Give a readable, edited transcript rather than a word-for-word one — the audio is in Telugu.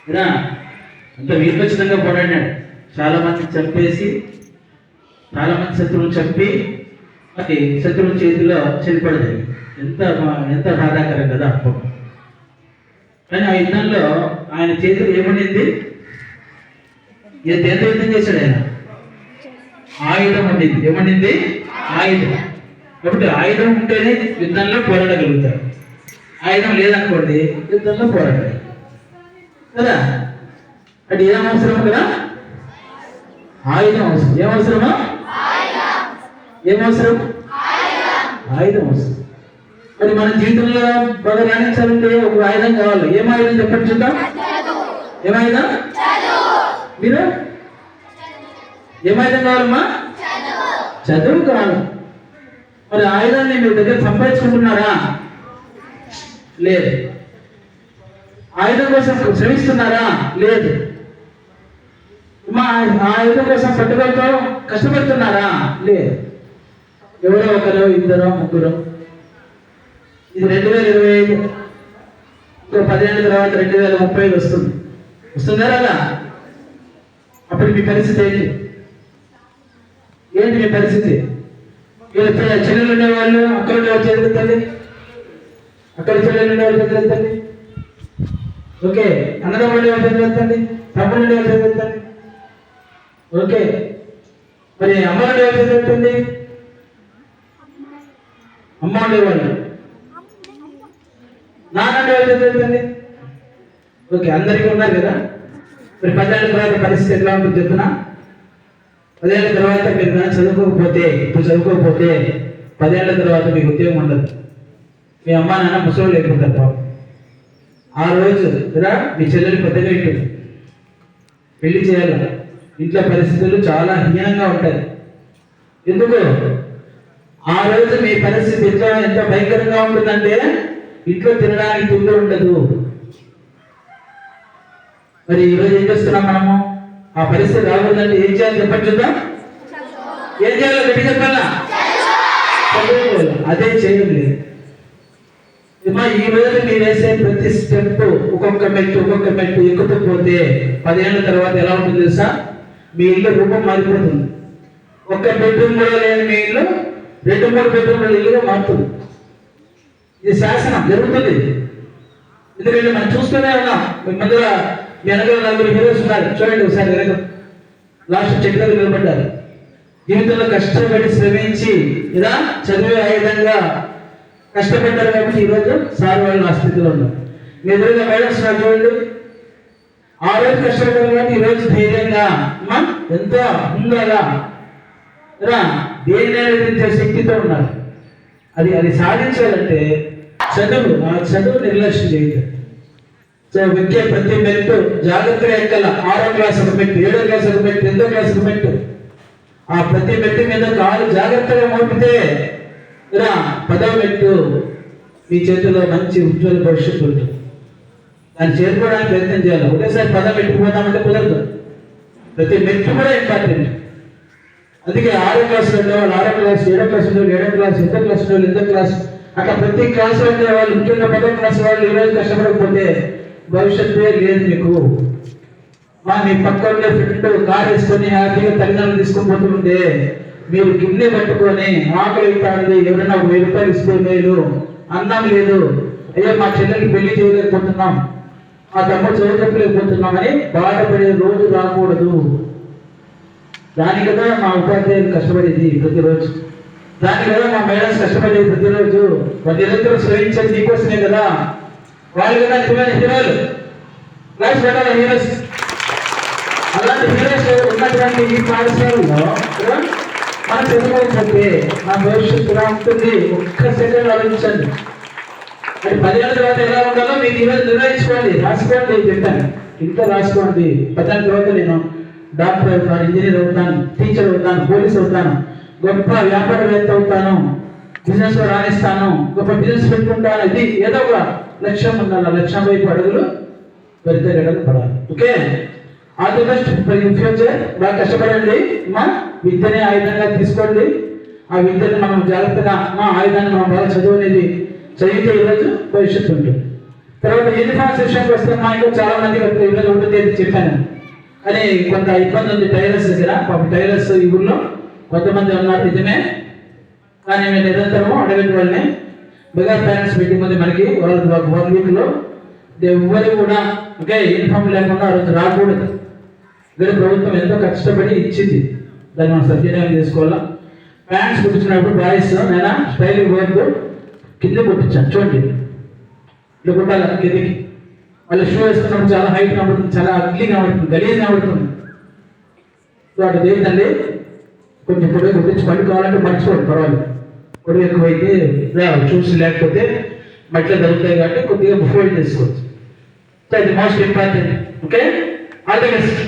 ఇలా అంత వీరోచితంగా పోరాడాడు. చాలా మంది చంపేసి, చాలా మంది శత్రువులు చంపి అది శత్రువుల చేతిలో చనిపడదు. ఎంత ఎంత బాధాకరం కదా అప్పుడు. కానీ ఆ యుద్ధంలో ఆయన చేతిలో ఏమనింది? ఎంత యుద్ధం చేశాడు ఆయన? ఆయుధం ఉండింది. ఏమనింది? ఆయుధం. కాబట్టి ఆయుధం ఉంటేనే యుద్ధంలో పోరాడగలుగుతారు. ఆయుధం లేదనుకోండి యుద్ధంలో పోరాడాలి కదా. అంటే ఏం అవసరం కదా? ఆయుధం అవసరం. ఏమవసరమా? ఏమవసరం? ఆయుధం అవసరం. మరి మన జీవితంలో బాగా రాణించాలంటే ఒక ఆయుధం కావాలి. ఏం ఆయుధం చెప్పండి చూద్దాం. ఏమాయుధం? మీరు ఏమాయుధం కావాలమ్మా? చదువు కావాలి. మరి ఆయుధాన్ని మీ దగ్గర సంపాదించుకుంటున్నారా? లేదు. ఆయుధం కోసం శ్రమిస్తున్నారా? లేదు. మా ఆయుధం కోసం పట్టుదలతో కష్టపడుతున్నారా? లేదు. ఎవరో ఒకరు, ఇద్దరు, ముగ్గురు. ఇది 2025, ఇంకో 10 ఏళ్ళ తర్వాత 2030 వస్తుంది. వస్తుందా రాదా? అప్పుడు మీ పరిస్థితి ఏంటి? ఏంటి మీ పరిస్థితి? చెల్లెలు ఉండేవాళ్ళు అక్కడ ఉండేవాళ్ళు చదువుతుంది, అక్కడ చెల్లెలు ఉండేవాళ్ళు చదువుతుంది, ఓకే. అన్నదమ్ములు ఉండేవాళ్ళు చదువుతుంది, తమ్ముడు ఉండేవాళ్ళు చదువుతుంది, ఓకే. మరి అమ్మ ఉండేవాళ్ళు చదువుతుంది, అమ్మ ఉండేవాళ్ళు, నాన్న ఉండేవాళ్ళు చదువుతుంది, ఓకే. అందరికీ ఉన్నారు కదా. మరి 10 ఏళ్ళ తర్వాత పరిస్థితి ఎట్లా ఉంటుంది చెప్తున్నా? 10 ఏళ్ళ తర్వాత మీరు చదువుకోకపోతే, ఇప్పుడు చదువుకోకపోతే 10 ఏళ్ళ తర్వాత మీకు ఉద్యోగం ఉండదు. మీ అమ్మ నాన్న ముసలు లేకుంటారు పాపం. ఆ రోజు కదా మీ చెల్లెలు పెద్దగా ఉంటుంది, పెళ్లి చేయాలి. ఇంట్లో పరిస్థితులు చాలా హీనంగా ఉంటాయి. ఎందుకు? ఆ రోజు మీ పరిస్థితి ఇంట్లో ఎంత భయంకరంగా ఉంటుందంటే ఇంట్లో తినడానికి తిండి ఉండదు. మరి ఈరోజు ఏం చేస్తున్నాం మనము? ఆ పరిస్థితి రాకూడదంటే ఏం చేయాలి చెప్పండి చూద్దాం. ఏం చేయాలో గట్టి చెప్పాలా? అదే చేయండి. ఈ రోజు మీరు వేసే ప్రతి స్టెప్ ఒక్కొక్క మెట్టు ఎక్కుతూ పోతే 10 ఏళ్ళ తర్వాత ఎలా ఉంటుంది తెలుసా? మీ ఇల్లు రూపం మారిపోతుంది. ఒక్క బెడ్రూమ్ కూడా లేని మీ ఇల్లు 2-3 బెడ్రూమ్ల ఇల్లుగా మారుతుంది. ఇది శాసనం జరుగుతుంది. ఎందుకంటే మనం చూస్తూనే ఉన్నాం. మీ మధ్యలో మీ వెనకాల 4 హీరోస్ ఉన్నారు. చూడండి ఒకసారి వెనక లాస్ట్ చెట్టు నిలబడ్డారు. జీవితంలో కష్టపడి శ్రమించి ఇలా చదివే విధంగా కష్టపడ్డారు కాబట్టి ఈరోజు సార్ వాళ్ళు ఆ స్థితిలో ఉన్నారు. మీ ఎదురుగా మేడమ్స్ చూడండి. ఆ రోజు కష్టపడ్డారు కాబట్టి ఈరోజు ధైర్యంగా ఎంతో ముందుగా దేని ఎదిరించే శక్తితో ఉన్నారు. అది సాధించాలంటే చదువు, ఆ చదువు నిర్లక్ష్యం చేయదు. ఎక్కే ప్రతి మెట్టు జాగ్రత్తగా ఎక్కాల. 6వ క్లాస్ ఒక మెట్టు, 7వ క్లాస్ ఒక మెట్టు, 8వ క్లాస్ ఒక మెట్టు. ఆ ప్రతి మెట్టు మీద కాలు జాగ్రత్తగా మోపితే 10వ మెట్టు మీ చేతిలో మంచి ఉజ్వల భవిష్యత్తు ఉంటుంది. దాన్ని చేరుకోవడానికి ప్రయత్నం చేయాలి. ఒకేసారి 10వ మెట్టు పోతామంటే కుదరదు. ప్రతి మెట్టు కూడా ఇంపార్టెంట్. అందుకే 6వ క్లాస్ ఉండేవాళ్ళు 6వ క్లాస్, 7వ క్లాస్ ఉండేవాళ్ళు 7వ క్లాస్, 8వ క్లాస్ ఉండేవాళ్ళు 8వ క్లాస్, అట్లా ప్రతి క్లాస్ ఉండే వాళ్ళు, ముఖ్యంగా 10వ క్లాస్ వాళ్ళు ఈరోజు కష్టపడకపోతే భవిష్యత్తే లేదు మీకు. మీ పక్కనే ఫ్రెండ్ కారు వేసుకొని హ్యాపీగా తల్లిదండ్రులు తీసుకొని పోతుంటే మీరు గిన్నె పట్టుకొని ఆకలి అవుతాంది, ఎవరైనా 1000 రూపాయలు ఇస్తే మేలు, అన్నం లేదు, అయ్యో మా చెల్లెకి పెళ్లి చేయలేకపోతున్నాం, మా తమ్ముడు చదువుకోలేకపోతున్నాం అని బాధపడే రోజు రాకూడదు. దాని కదా మా ఉపాధ్యాయులు కష్టపడేది ప్రతిరోజు. దాని కదా మా మేడమ్స్ కష్టపడేది ప్రతిరోజు. వాళ్ళు నిరంతరం శ్రమించేది నీకోసమే కదా. వాళ్ళు కదా నిజమైన హీరోలు. క్లాస్ పెట్టాలి హీరోస్. అలాంటి హీరోస్ ఉన్నటువంటి ఈ పాఠశాలలో మనం చదువుకోకపోతే నా భవిష్యత్తు ఎలా ఉంటుంది? ఒక్క సెకండ్ ఆలోచించండి. అది 10 ఏళ్ళ తర్వాత ఎలా ఉండాలో మీకు ఈరోజు నిర్ణయించుకోండి. రాసుకోండి, చెప్పాను ఇంకా రాసుకోండి. 10 ఏళ్ళ తర్వాత నేను డాక్టర్ అవుతాను, ఇంజనీర్ అవుతాను, టీచర్ అవుతాను, పోలీస్ అవుతాను, గొప్ప వ్యాపారవేత్త అవుతాను, బిజినెస్ లో రాణిస్తాను, గొప్ప బిజినెస్ పెట్టుకుంటాను. ఇది ఏదో ఒక లక్ష్యం ఉండాలి. లక్ష్యం వైపు అడుగులు వెళ్తే పడాలి. Okay, all the best for your future. బాగా కష్టపడండి. విద్యని ఆయుధంగా తీసుకోండి. ఆ విద్యను మనం జాగ్రత్తగా ఆయుధాన్ని మనం బాగా చదివితే ఈరోజు భవిష్యత్తు ఉంటుంది. తర్వాత యూనిఫామ్స్ విషయానికి వస్తే మా ఇంట్లో చాలా మంది ఈరోజు 1వ తేదీ చెప్పాను కానీ కొంత ఇబ్బంది ఉంది టైలర్స్ దగ్గర. పాప టైలర్స్ ఈ ఊళ్ళో కొంతమంది ఉన్నారు నిజమే, కానీ మేము నిరంతరము అడగటి వాళ్ళని మెగా పేరెంట్స్ మీటింగ్ ఉంది మనకి 1 వీక్లో. ఎవరు కూడా ఓకే యూనిఫామ్ లేకుండా ఆ రోజు రాకూడదు. ఇక్కడ ప్రభుత్వం ఎంతో కష్టపడి ఇచ్చింది, దాన్ని మనం సద్వినియోగం చేసుకోవాలా. ప్యాంట్స్ కుట్టించినప్పుడు బాయ్స్ నేను స్టైల్ వర్క్ కింద కుట్టించాను చూడండి, ఇట్లా కుట్టాలి కిందికి. వాళ్ళు షూ వేసుకున్నప్పుడు చాలా హైట్ కనబడుతుంది, చాలా అగ్లీ కనబడుతుంది, గలీజ్ కనబడుతుంది. సో అటు ఏంటండి కొంచెం పొడి కుట్టించి పని కావాలంటే మర్చిపోండి, పర్వాలేదు. పొడి ఎక్కువైతే షూస్ లేకపోతే మట్టిలో దొరుకుతాయి కాబట్టి కొద్దిగా ఫోల్డ్ చేసుకోవచ్చు. సో అది most important. Okay, all the best.